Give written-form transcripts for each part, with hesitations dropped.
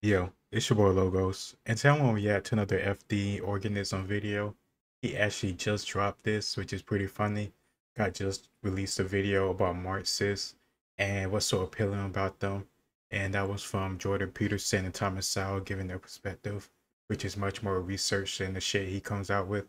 Yo, it's your boy Logos, and today I'm gonna react to another FD organism video. He actually just dropped this, which is pretty funny. Got just released a video about Marxists and what's so appealing about them, and that was from Jordan Peterson and Thomas Sowell giving their perspective, which is much more research than the shit he comes out with,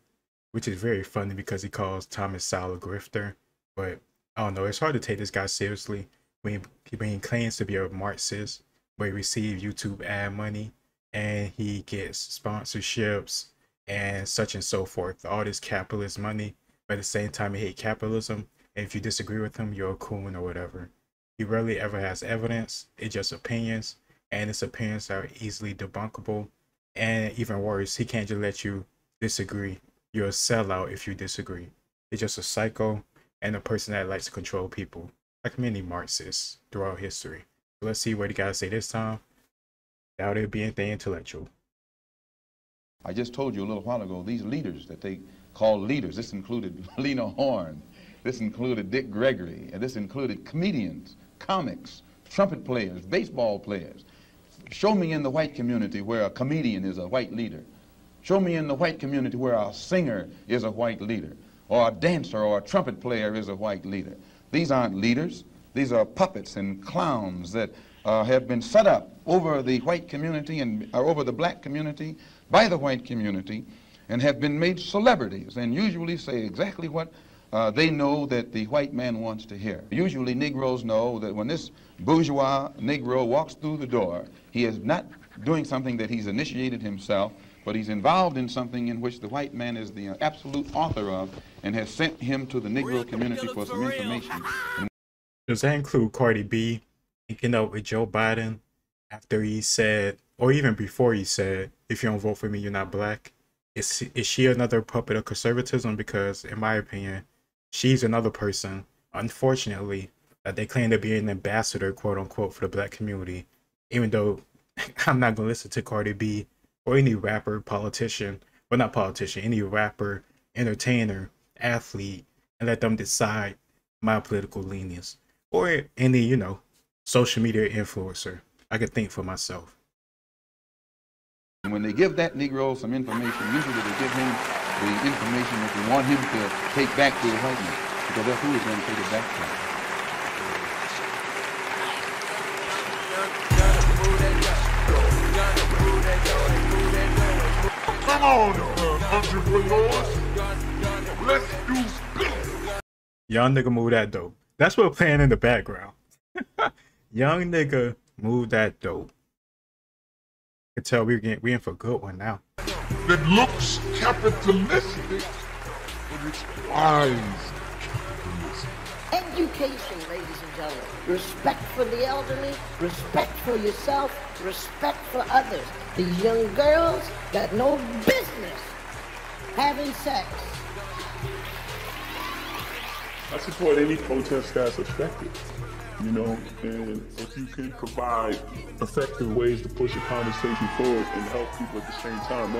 which is very funny because he calls Thomas Sowell a grifter. But I don't know, it's hard to take this guy seriously when he claims to be a Marxist, but he receives YouTube ad money and he gets sponsorships and such and so forth, all this capitalist money, but at the same time he hates capitalism, and if you disagree with him, you're a coon or whatever. He rarely ever has evidence, it's just opinions, and his opinions are easily debunkable, and even worse, he can't just let you disagree. You're a sellout if you disagree. He's just a psycho and a person that likes to control people, like many Marxists throughout history. Let's see what he got to say this time. Doubt it be anything intellectual. I just told you a little while ago, these leaders that they call leaders, this included Lena Horne, this included Dick Gregory, and this included comedians, comics, trumpet players, baseball players. Show me in the white community where a comedian is a white leader. Show me in the white community where a singer is a white leader, or a dancer or a trumpet player is a white leader. These aren't leaders. These are puppets and clowns that have been set up over the white community and over the black community by the white community, and have been made celebrities and usually say exactly what they know that the white man wants to hear. Usually Negroes know that when this bourgeois Negro walks through the door, he is not doing something that he's initiated himself, but he's involved in something in which the white man is the absolute author of and has sent him to the Negro community for some information. Does that include Cardi B linking up with Joe Biden after he said, or even before he said, if you don't vote for me, you're not black? Is she another puppet of conservatism? Because in my opinion, she's another person, unfortunately, that they claim to be an ambassador, quote unquote, for the black community. Even though I'm not going to listen to Cardi B or any rapper, politician, well, not politician, any rapper, entertainer, athlete, and let them decide my political leanings. Or any, you know, social media influencer. I could think for myself. When they give that Negro some information, usually they give him the information that they want him to take back to the white man, because that's who is going to take it back to. Come on, entrepreneurs. Let's do business. Young nigga move that dope. That's what we're playing in the background. Young nigga move that dope. I can tell we in for a good one now. That looks capitalistic, but it's wise capitalism. Education, ladies and gentlemen. Respect for the elderly, respect for yourself, respect for others. These young girls got no business having sex. I support any protest that's effective, you know, and if you can provide effective ways to push a conversation forward and help people at the same time,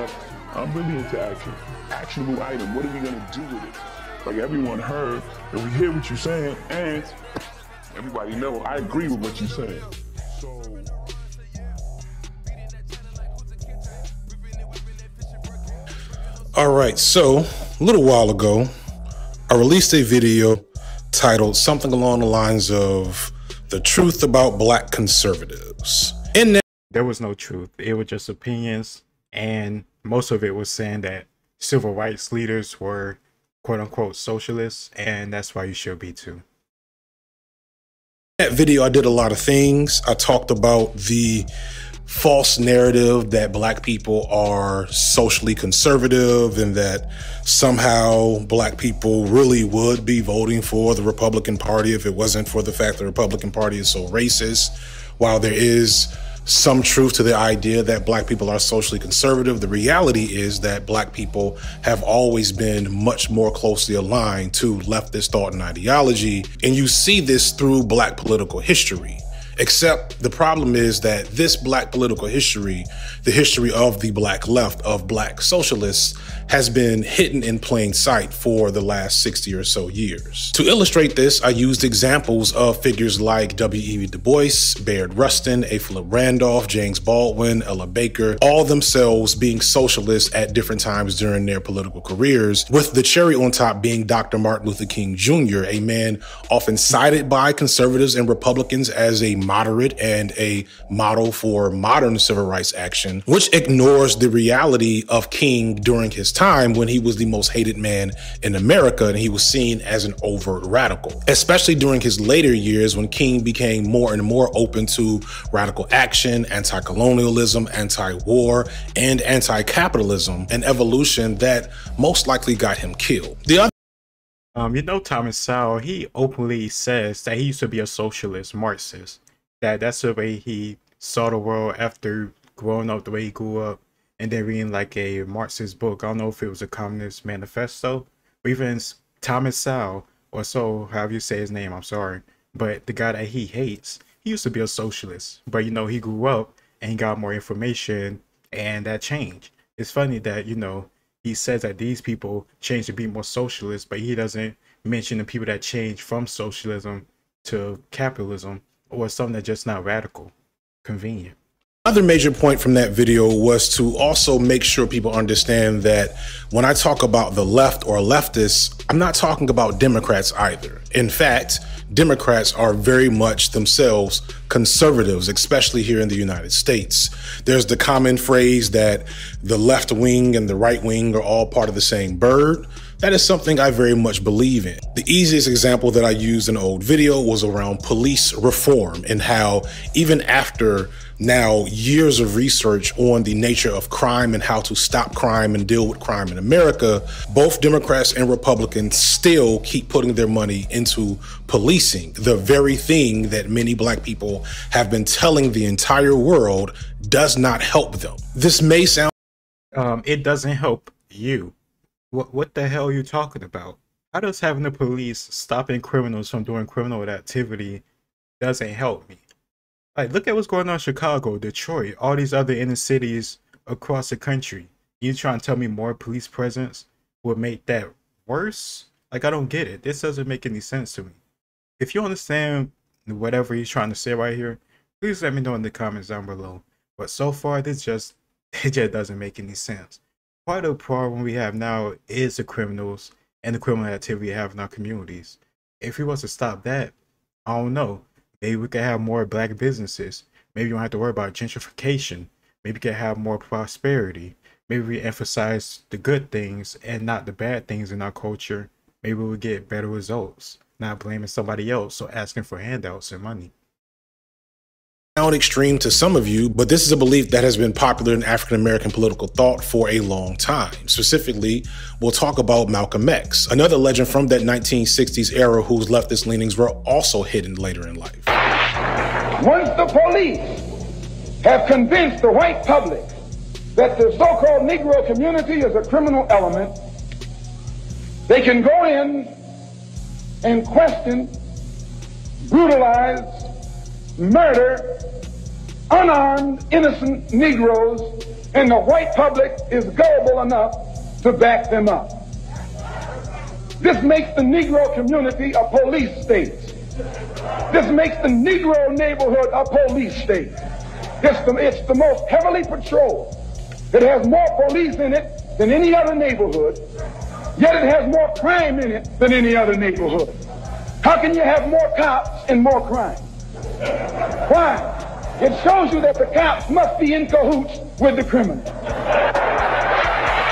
I'm really into action. Actionable item, what are we gonna do with it? Like everyone heard, and we hear what you're saying, and everybody know I agree with what you're saying. So. All right, so a little while ago, I released a video titled something along the lines of The Truth About Black Conservatives. In there was no truth. It was just opinions, and most of it was saying that civil rights leaders were quote unquote socialists, and that's why you should be too. that video, I did a lot of things. I talked about the false narrative that black people are socially conservative and that somehow black people really would be voting for the Republican Party if it wasn't for the fact the Republican Party is so racist. While there is some truth to the idea that black people are socially conservative, the reality is that black people have always been much more closely aligned to leftist thought and ideology. And you see this through black political history. Except the problem is that this black political history, the history of the black left, of black socialists, has been hidden in plain sight for the last 60 or so years. To illustrate this, I used examples of figures like W.E.B. Du Bois, Bayard Rustin, A. Philip Randolph, James Baldwin, Ella Baker, all themselves being socialists at different times during their political careers, with the cherry on top being Dr. Martin Luther King Jr., a man often cited by conservatives and Republicans as a moderate and a model for modern civil rights action, which ignores the reality of King during his time when he was the most hated man in America and he was seen as an overt radical, especially during his later years when King became more and more open to radical action, anti-colonialism, anti-war, and anti-capitalism, an evolution that most likely got him killed. You know, Thomas Sowell, he openly says that he used to be a socialist Marxist. That's the way he saw the world after growing up the way he grew up, and then reading like a Marxist book. I don't know if it was a Communist Manifesto, but even Thomas Sowell, or so, however you say his name, I'm sorry, but the guy that he hates, he used to be a socialist. But, you know, he grew up and he got more information and that changed. It's funny that, you know, he says that these people change to be more socialist, but he doesn't mention the people that change from socialism to capitalism, or something that's just not radical. Convenient. Another major point from that video was to also make sure people understand that when I talk about the left or leftists, I'm not talking about Democrats either. In fact, Democrats are very much themselves conservatives, especially here in the United States. There's the common phrase that the left wing and the right wing are all part of the same bird. That is something I very much believe in. The easiest example that I used in an old video was around police reform and how even after now years of research on the nature of crime and how to stop crime and deal with crime in America, both Democrats and Republicans still keep putting their money into policing, the very thing that many black people have been telling the entire world does not help them. This may sound... It doesn't help you. What the hell are you talking about? How does having the police stopping criminals from doing criminal activity doesn't help me? Like, look at what's going on in Chicago, Detroit, all these other inner cities across the country. You trying to tell me more police presence would make that worse? Like, I don't get it. This doesn't make any sense to me. If you understand whatever he's trying to say right here, please let me know in the comments down below. But so far, it just doesn't make any sense. Part of the problem we have now is the criminals and the criminal activity we have in our communities. If we was to stop that, I don't know. Maybe we could have more black businesses. Maybe you don't have to worry about gentrification. Maybe we could have more prosperity. Maybe we emphasize the good things and not the bad things in our culture. Maybe we'll get better results. Not blaming somebody else or asking for handouts and money. Sound extreme to some of you, but this is a belief that has been popular in African-American political thought for a long time. Specifically, we'll talk about Malcolm X, another legend from that 1960s era whose leftist leanings were also hidden later in life. Once the police have convinced the white public that the so-called Negro community is a criminal element, they can go in and question, brutalize, murder unarmed, innocent Negroes, and the white public is gullible enough to back them up. This makes the Negro community a police state. This makes the Negro neighborhood a police state. It's the most heavily patrolled. It has more police in it than any other neighborhood, yet it has more crime in it than any other neighborhood. How can you have more cops and more crime? Why? It shows you that the cops must be in cahoots with the criminals.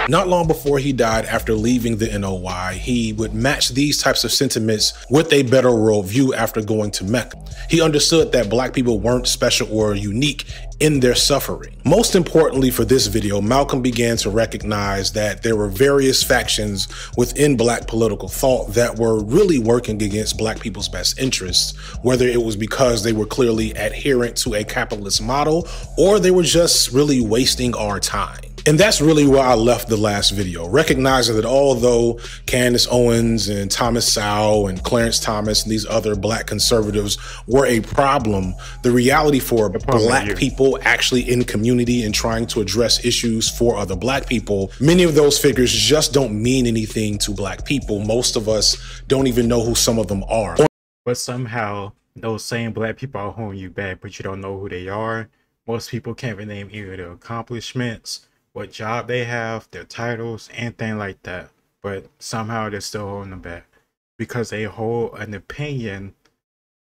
Not long before he died, after leaving the NOI, he would match these types of sentiments with a better worldview after going to Mecca. He understood that black people weren't special or unique in their suffering. Most importantly for this video, Malcolm began to recognize that there were various factions within black political thought that were really working against black people's best interests, whether it was because they were clearly adherent to a capitalist model or they were just really wasting our time. And that's really where I left the last video, recognizing that although Candace Owens and Thomas Sowell and Clarence Thomas and these other black conservatives were a problem, the reality for black people actually in community and trying to address issues for other black people, many of those figures just don't mean anything to black people. Most of us don't even know who some of them are. But somehow those same black people are holding you back, but you don't know who they are. Most people can't even name either their accomplishments, what job they have, their titles, anything like that. But somehow they're still holding them back because they hold an opinion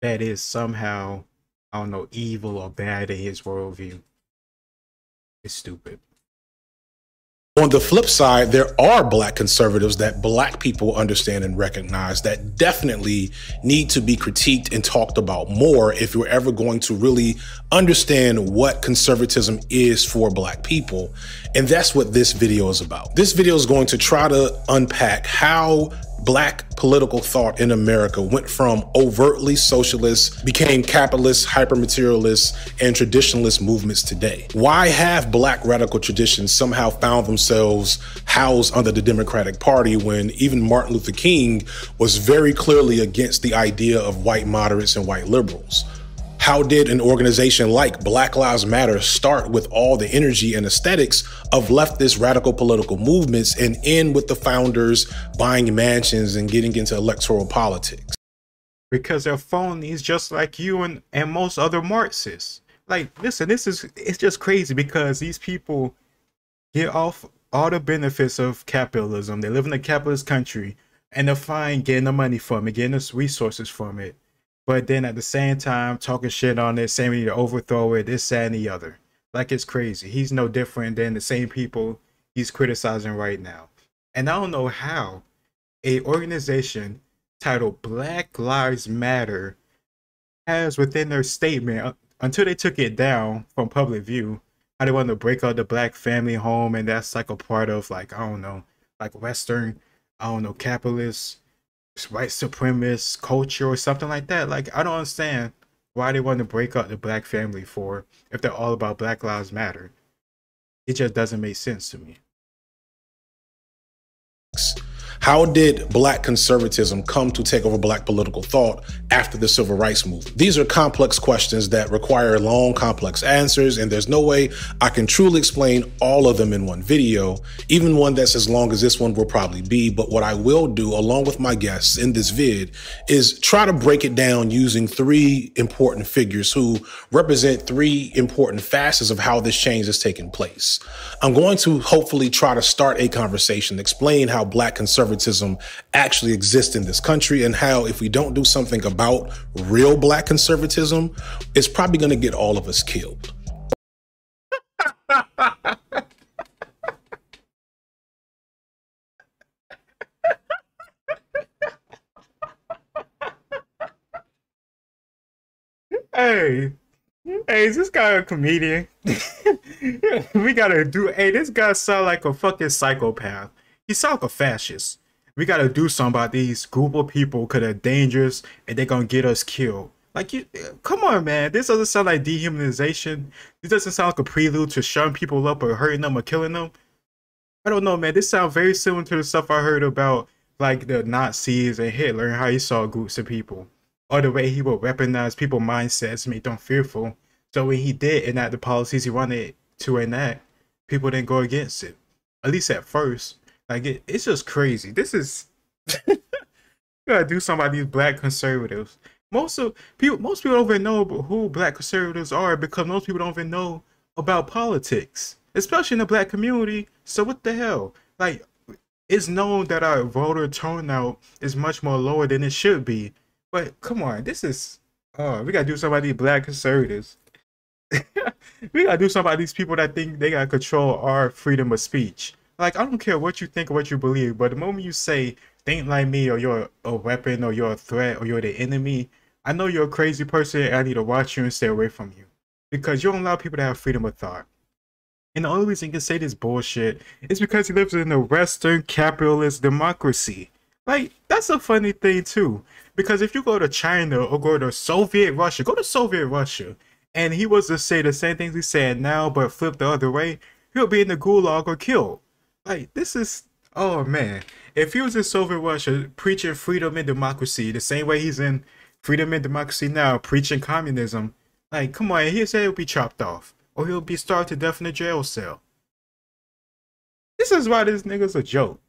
that is somehow, I don't know, evil or bad in his worldview. It's stupid. On the flip side, there are black conservatives that black people understand and recognize that definitely need to be critiqued and talked about more if you're ever going to really understand what conservatism is for black people. And that's what this video is about. This video is going to try to unpack how black political thought in America went from overtly socialist, became capitalist, hyper-materialist, and traditionalist movements today. Why have black radical traditions somehow found themselves housed under the Democratic Party when even Martin Luther King was very clearly against the idea of white moderates and white liberals? How did an organization like Black Lives Matter start with all the energy and aesthetics of leftist radical political movements and end with the founders buying mansions and getting into electoral politics? Because they're phonies just like you and most other Marxists. Like, listen, it's just crazy because these people get off all the benefits of capitalism. They live in a capitalist country and they're fine getting the money from it, getting the resources from it. But then at the same time, talking shit on it, saying we need to overthrow it, this, that, and the other. Like, it's crazy. He's no different than the same people he's criticizing right now. And I don't know how a organization titled Black Lives Matter has within their statement, until they took it down from public view, how they want to break up the black family home, and that's like a part of, like, I don't know, like Western, I don't know, capitalist, white supremacist culture or something like that. Like, I don't understand why they want to break up the black family for if they're all about Black Lives Matter. It just doesn't make sense to me. How did black conservatism come to take over black political thought after the civil rights movement? These are complex questions that require long, complex answers, and there's no way I can truly explain all of them in one video. Even one that's as long as this one will probably be. But what I will do, along with my guests in this vid, is try to break it down using three important figures who represent three important facets of how this change is taking place. I'm going to hopefully try to start a conversation, explain how black conservatism actually exists in this country and how if we don't do something about real black conservatism, it's probably going to get all of us killed. Hey, is this guy a comedian? We gotta do, hey, this guy sound like a fucking psychopath. He sound like a fascist. We gotta do something about these group of people because they're dangerous and they're gonna get us killed. Like, you, come on, man. This doesn't sound like dehumanization. This doesn't sound like a prelude to shutting people up or hurting them or killing them. I don't know, man. This sounds very similar to the stuff I heard about, like, the Nazis and Hitler and how he saw groups of people. Or the way he would weaponize people's mindsets, make them fearful. So when he did enact the policies he wanted to enact, people didn't go against it. At least at first. Like, it's just crazy. This is... You gotta do something about these black conservatives. Most people don't even know who black conservatives are because most people don't even know about politics, especially in the black community. So what the hell? Like, it's known that our voter turnout is much more lower than it should be. But come on, this is we gotta do something about these black conservatives. We gotta do something about these people that think they gotta control our freedom of speech. Like, I don't care what you think or what you believe, but the moment you say think like me or you're a weapon or you're a threat or you're the enemy, I know you're a crazy person and I need to watch you and stay away from you. Because you don't allow people to have freedom of thought. And the only reason you can say this bullshit is because he lives in a Western capitalist democracy. Like, that's a funny thing too. Because if you go to China or go to Soviet Russia, go to Soviet Russia, and he was to say the same things he said now but flip the other way, he'll be in the gulag or killed. Like, this is, oh man. If he was in Soviet Russia preaching freedom and democracy, the same way he's in freedom and democracy now, preaching communism, like, come on, his head will be chopped off. Or he'll be starved to death in a jail cell. This is why this nigga's a joke.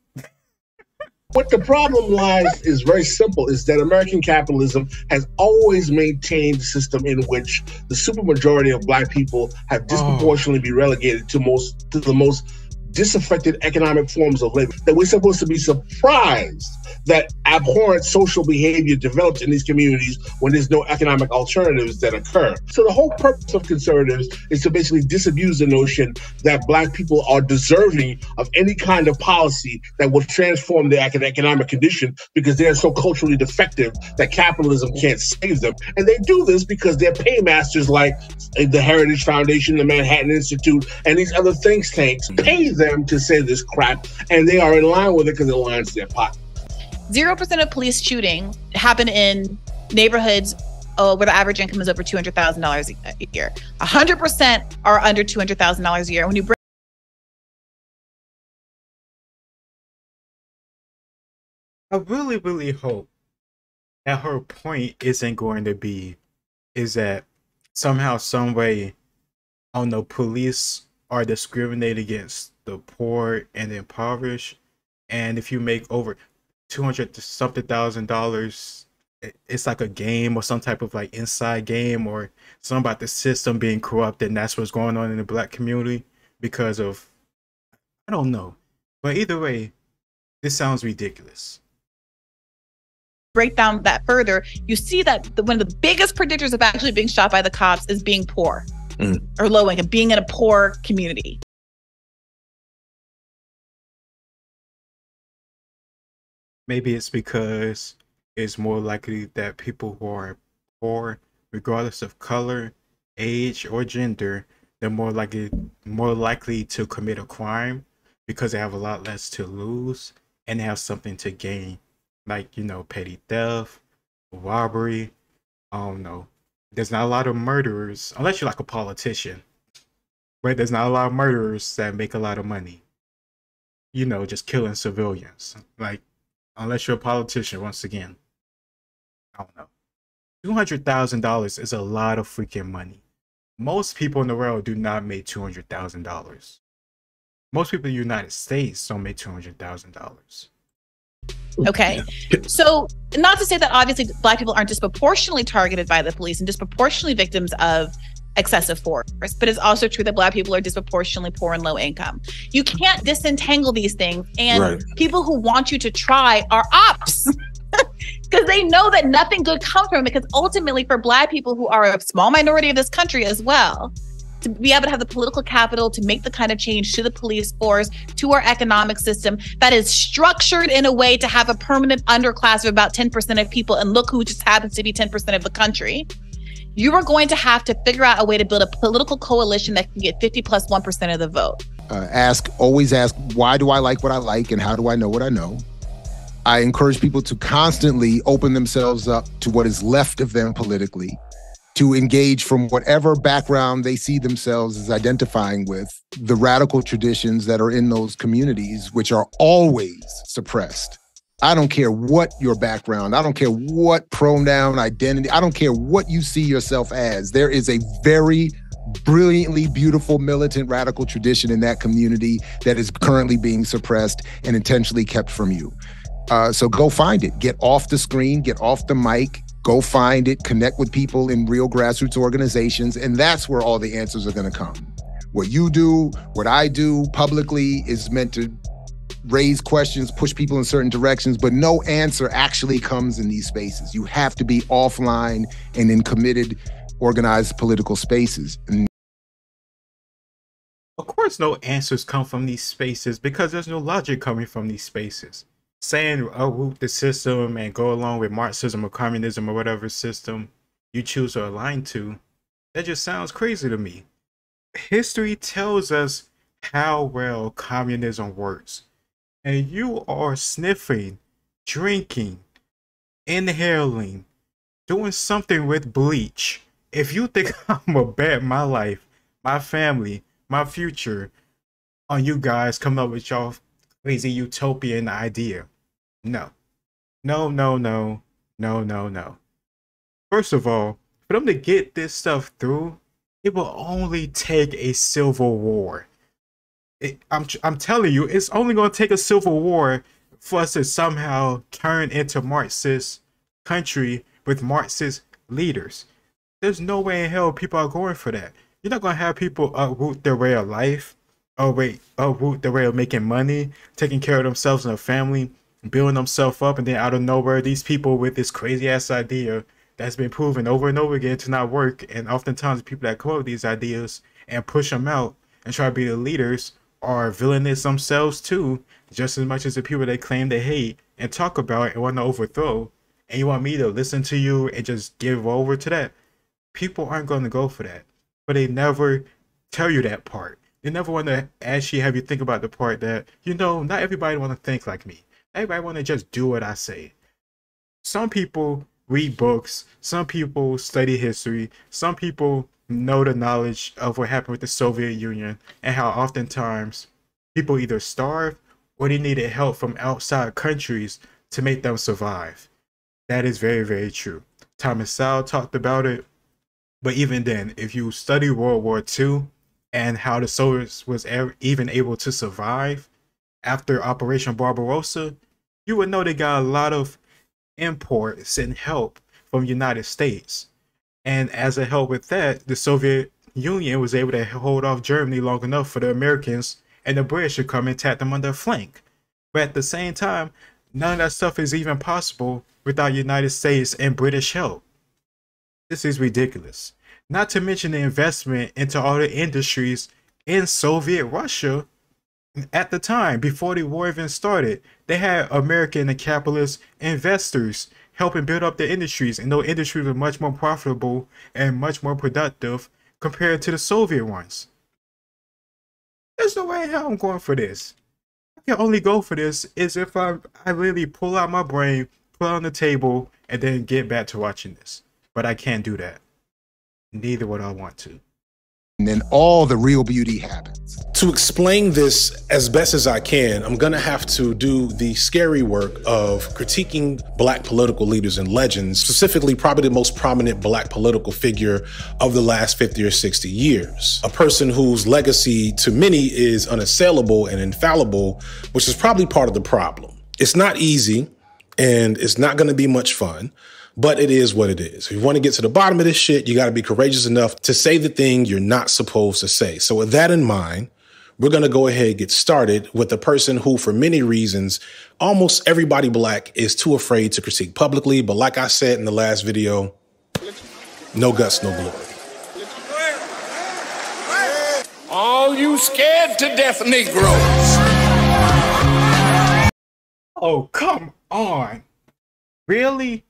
What the problem lies is very simple, is that American capitalism has always maintained a system in which the supermajority of black people have disproportionately been relegated to the most disaffected economic forms of labor, that we're supposed to be surprised that abhorrent social behavior develops in these communities when there's no economic alternatives that occur. So the whole purpose of conservatives is to basically disabuse the notion that black people are deserving of any kind of policy that will transform their economic condition because they're so culturally defective that capitalism can't save them. And they do this because their paymasters like the Heritage Foundation, the Manhattan Institute, and these other think tanks pay them to say this crap, and they are in line with it because it aligns their pocket. 0% of police shooting happen in neighborhoods where the average income is over $200,000 a year. 100% are under $200,000 a year. When you break I really, really hope that her point isn't going to be is that somehow, some way, I don't know, police are discriminated against the poor and the impoverished, and if you make over $200,000, it's like a game or some type of like inside game or something about the system being corrupt, and that's what's going on in the black community because of, I don't know. But either way, this sounds ridiculous. Break down that further, you see that one of the biggest predictors of actually being shot by the cops is being poor or low income, being in a poor community. Maybe it's because it's more likely that people who are poor, regardless of color, age, or gender, they're more likely to commit a crime because they have a lot less to lose and they have something to gain. Like, you know, petty theft, robbery. I don't know. There's not a lot of murderers, unless you're like a politician. But there's not a lot of murderers that make a lot of money. You know, just killing civilians. Like, unless you're a politician, once again. I don't know. $200,000 is a lot of freaking money. Most people in the world do not make $200,000. Most people in the United States don't make $200,000. Okay. So not to say that obviously black people aren't disproportionately targeted by the police and disproportionately victims of excessive force, but it's also true that black people are disproportionately poor and low income. You can't disentangle these things, and people who want you to try are ops because they know that nothing good comes from it, because ultimately for black people who are a small minority of this country as well, to be able to have the political capital to make the kind of change to the police force, to our economic system that is structured in a way to have a permanent underclass of about 10% of people, and look who just happens to be 10% of the country, you are going to have to figure out a way to build a political coalition that can get 50 plus 1% of the vote. Always ask, why do I like what I like and how do I know what I know? I encourage people to constantly open themselves up to what is left of them politically, to engage from whatever background they see themselves as identifying with, the radical traditions that are in those communities, which are always suppressed. I don't care what your background, I don't care what pronoun, identity, I don't care what you see yourself as. There is a very brilliantly beautiful militant radical tradition in that community that is currently being suppressed and intentionally kept from you. So go find it. Get off the screen, get off the mic, go find it, connect with people in real grassroots organizations, and that's where all the answers are going to come. What you do, what I do publicly is meant to raise questions, push people in certain directions, but no answer actually comes in these spaces. You have to be offline and in committed, organized political spaces. And of course, no answers come from these spaces because there's no logic coming from these spaces. Saying, oh, root the system and go along with Marxism or communism or whatever system you choose to align to, that just sounds crazy to me. History tells us how well communism works. And you are sniffing, drinking, inhaling, doing something with bleach. If you think I'm gonna bet my life, my family, my future on you guys coming up with your crazy utopian idea. No. No, no, no, no, no, no. First of all, for them to get this stuff through, it will only take a civil war. I'm telling you, it's only going to take a civil war for us to somehow turn into Marxist country with Marxist leaders. There's no way in hell people are going for that. You're not going to have people uproot their way of life, uproot their way of making money, taking care of themselves and their family, building themselves up, and then out of nowhere, these people with this crazy ass idea that's been proven over and over again to not work, and oftentimes the people that come up with these ideas and push them out and try to be the leaders are villainous themselves too, just as much as the people they claim they hate and talk about and want to overthrow. And you want me to listen to you and just give over to that? People aren't going to go for that. But they never tell you that part. They never want to actually have you think about the part that, you know, not everybody want to think like me. Everybody want to just do what I say. Some people read books. Some people study history. Some people know the knowledge of what happened with the Soviet Union and how oftentimes people either starved or they needed help from outside countries to make them survive. That is very, very true. Thomas Sowell talked about it. But even then, if you study World War II and how the Soviets was even able to survive after Operation Barbarossa, you would know they got a lot of imports and help from the United States. And as a help with that, the Soviet Union was able to hold off Germany long enough for the Americans and the British to come and tap them on their flank. But at the same time, none of that stuff is even possible without United States and British help. This is ridiculous. Not to mention the investment into all the industries in Soviet Russia at the time, before the war even started. They had American and capitalist investors helping build up the industries, and those industries were much more profitable and much more productive compared to the Soviet ones. There's no way in hell I'm going for this. I can only go for this is if I really pull out my brain, put it on the table, and then get back to watching this. But I can't do that. Neither would I want to. And then all the real beauty happens. To explain this as best as I can, I'm gonna have to do the scary work of critiquing Black political leaders and legends, specifically probably the most prominent Black political figure of the last 50 or 60 years. A person whose legacy to many is unassailable and infallible, which is probably part of the problem. It's not easy and it's not gonna be much fun, but it is what it is. If you want to get to the bottom of this shit, you got to be courageous enough to say the thing you're not supposed to say. So with that in mind, we're going to go ahead and get started with the person who, for many reasons, almost everybody Black is too afraid to critique publicly. But like I said in the last video, no guts, no glory. All you scared to death Negroes. Oh, come on. Really?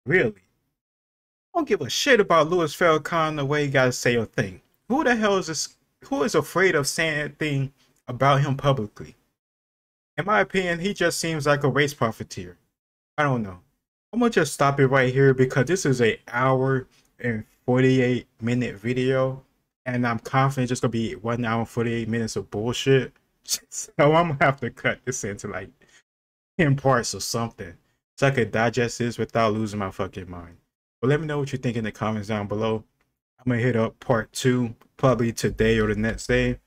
Really? I don't give a shit about Louis Farrakhan the way you gotta say your thing. Who the hell is this? Who is afraid of saying anything about him publicly? In my opinion, he just seems like a race profiteer. I don't know. I'm gonna just stop it right here because this is an hour and 48-minute video, and I'm confident it's just gonna be 1 hour and 48 minutes of bullshit. So I'm gonna have to cut this into like 10 parts or something, so I could digest this without losing my fucking mind. But let me know what you think in the comments down below. I'm gonna hit up part 2 probably today or the next day,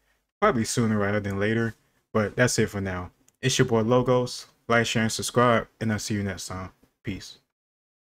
probably sooner rather than later. But that's it for now. It's your boy Logos. Like, share, and subscribe, and I'll see you next time. Peace.